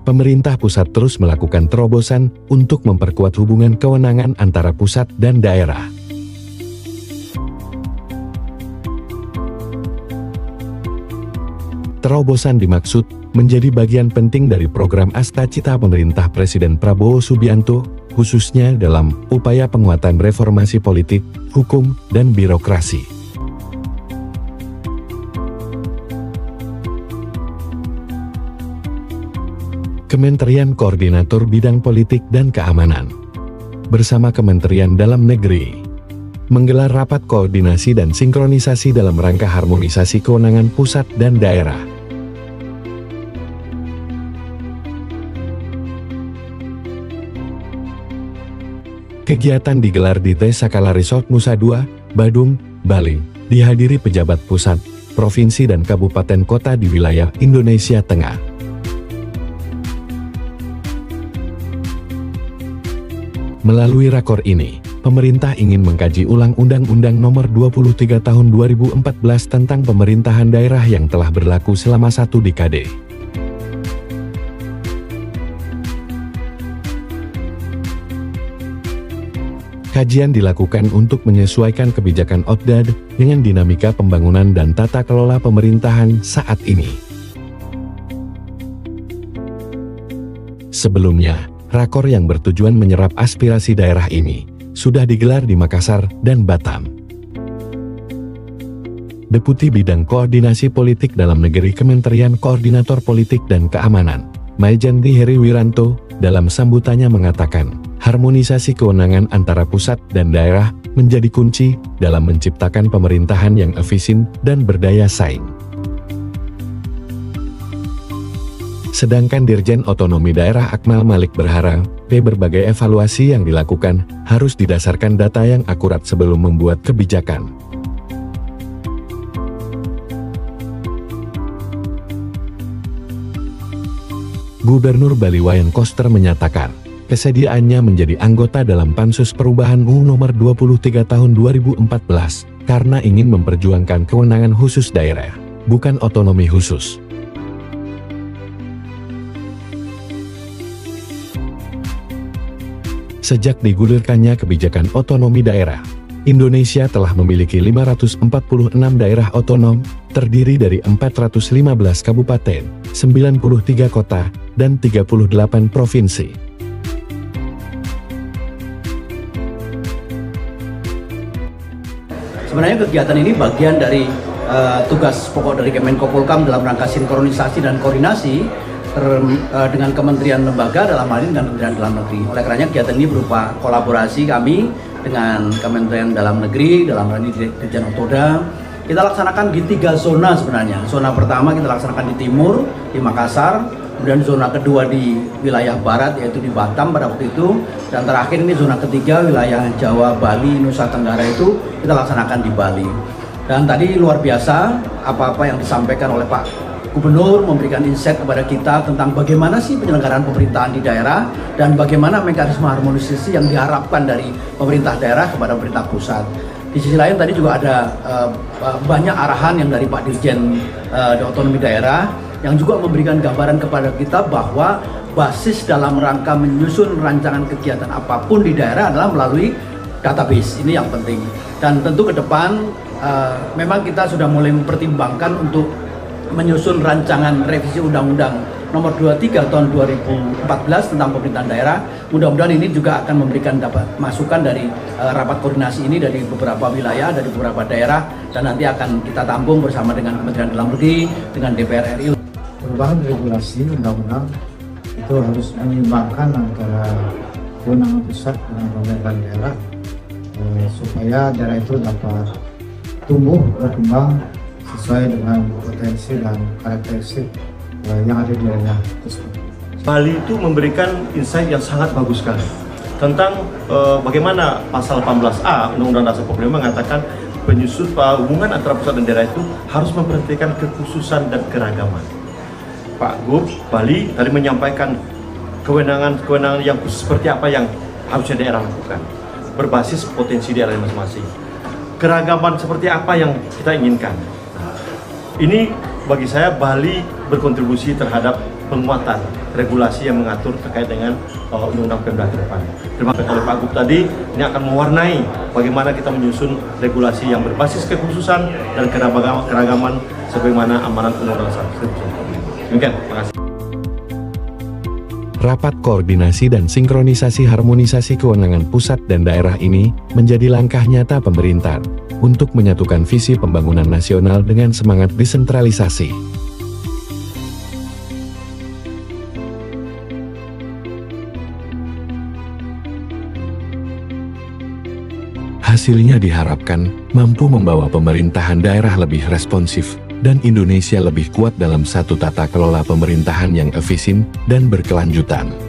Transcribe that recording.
pemerintah pusat terus melakukan terobosan untuk memperkuat hubungan kewenangan antara pusat dan daerah. Terobosan dimaksud menjadi bagian penting dari program Astacita pemerintah Presiden Prabowo Subianto, khususnya dalam upaya penguatan reformasi politik, hukum, dan birokrasi. Kementerian Koordinator Bidang Politik dan Keamanan bersama Kementerian Dalam Negeri menggelar rapat koordinasi dan sinkronisasi dalam rangka harmonisasi kewenangan pusat dan daerah. Kegiatan digelar di Tesakala Resort Nusa Dua, Badung, Bali, dihadiri pejabat pusat, provinsi dan kabupaten kota di wilayah Indonesia Tengah. Melalui rakor ini, pemerintah ingin mengkaji ulang Undang-Undang Nomor 23 Tahun 2014 tentang pemerintahan daerah yang telah berlaku selama 1 dekade. Kajian dilakukan untuk menyesuaikan kebijakan OTDAD dengan dinamika pembangunan dan tata kelola pemerintahan saat ini. Sebelumnya, rakor yang bertujuan menyerap aspirasi daerah ini sudah digelar di Makassar dan Batam. Deputi Bidang Koordinasi Politik Dalam Negeri Kementerian Koordinator Politik dan Keamanan, Maijanti Heri Wiranto, dalam sambutannya mengatakan, harmonisasi kewenangan antara pusat dan daerah menjadi kunci dalam menciptakan pemerintahan yang efisien dan berdaya saing. Sedangkan Dirjen Otonomi Daerah Akmal Malik berharap, berbagai evaluasi yang dilakukan harus didasarkan data yang akurat sebelum membuat kebijakan. Gubernur Bali Wayan Koster menyatakan, kesediaannya menjadi anggota dalam Pansus Perubahan UU Nomor 23 Tahun 2014 karena ingin memperjuangkan kewenangan khusus daerah, bukan otonomi khusus. Sejak digulirkannya kebijakan otonomi daerah, Indonesia telah memiliki 546 daerah otonom, terdiri dari 415 kabupaten, 93 kota, dan 38 provinsi. Sebenarnya kegiatan ini bagian dari tugas pokok dari Kemenkopolhukam dalam rangka sinkronisasi dan koordinasi dengan kementerian lembaga, dalam hal ini dengan Kementerian Dalam Negeri. Oleh karenanya kegiatan ini berupa kolaborasi kami dengan Kementerian Dalam Negeri, dalam hal ini Dirjen Otoda. Kita laksanakan di 3 zona sebenarnya. Zona pertama kita laksanakan di timur, di Makassar, kemudian zona kedua di wilayah barat yaitu di Batam pada waktu itu, dan terakhir ini zona ketiga wilayah Jawa, Bali, Nusa Tenggara itu kita laksanakan di Bali. Dan tadi luar biasa apa-apa yang disampaikan oleh Pak Gubernur, memberikan insight kepada kita tentang bagaimana sih penyelenggaraan pemerintahan di daerah dan bagaimana mekanisme harmonisasi yang diharapkan dari pemerintah daerah kepada pemerintah pusat. Di sisi lain tadi juga ada banyak arahan yang dari Pak Dirjen Otonomi Daerah yang juga memberikan gambaran kepada kita bahwa basis dalam rangka menyusun rancangan kegiatan apapun di daerah adalah melalui database. Ini yang penting. Dan tentu ke depan memang kita sudah mulai mempertimbangkan untuk menyusun rancangan revisi Undang-Undang Nomor 23 Tahun 2014 tentang pemerintahan daerah. Mudah-mudahan ini juga akan memberikan masukan dari rapat koordinasi ini dari beberapa wilayah, dari beberapa daerah, dan nanti akan kita tampung bersama dengan Kementerian Dalam Negeri, dengan DPR RI. Perubahan regulasi undang-undang itu harus menyeimbangkan antara kewenangan pusat dengan pemerintahan daerah supaya daerah itu dapat tumbuh berkembang sesuai dengan potensi dan karakteristik yang ada di daerah tersebut. Bali itu memberikan insight yang sangat bagus sekali tentang bagaimana pasal 18A Undang-Undang Dasar 45 mengatakan penyusun hubungan antara pusat dan daerah itu harus memperhatikan kekhususan dan keragaman. Pak Gub Bali tadi menyampaikan kewenangan yang khusus seperti apa yang harusnya daerah lakukan berbasis potensi daerah masing-masing. Keragaman seperti apa yang kita inginkan. Ini bagi saya Bali berkontribusi terhadap penguatan regulasi yang mengatur terkait dengan undang-undang Pemda ke depan. Terima kasih oleh Pak Gub tadi, ini akan mewarnai bagaimana kita menyusun regulasi yang berbasis kekhususan dan keragaman sebagaimana amanat Undang-Undang Dasar 1945. Demikian, terima kasih. Rapat koordinasi dan sinkronisasi harmonisasi kewenangan pusat dan daerah ini menjadi langkah nyata pemerintah untuk menyatukan visi pembangunan nasional dengan semangat desentralisasi. Hasilnya diharapkan mampu membawa pemerintahan daerah lebih responsif dan Indonesia lebih kuat dalam satu tata kelola pemerintahan yang efisien dan berkelanjutan.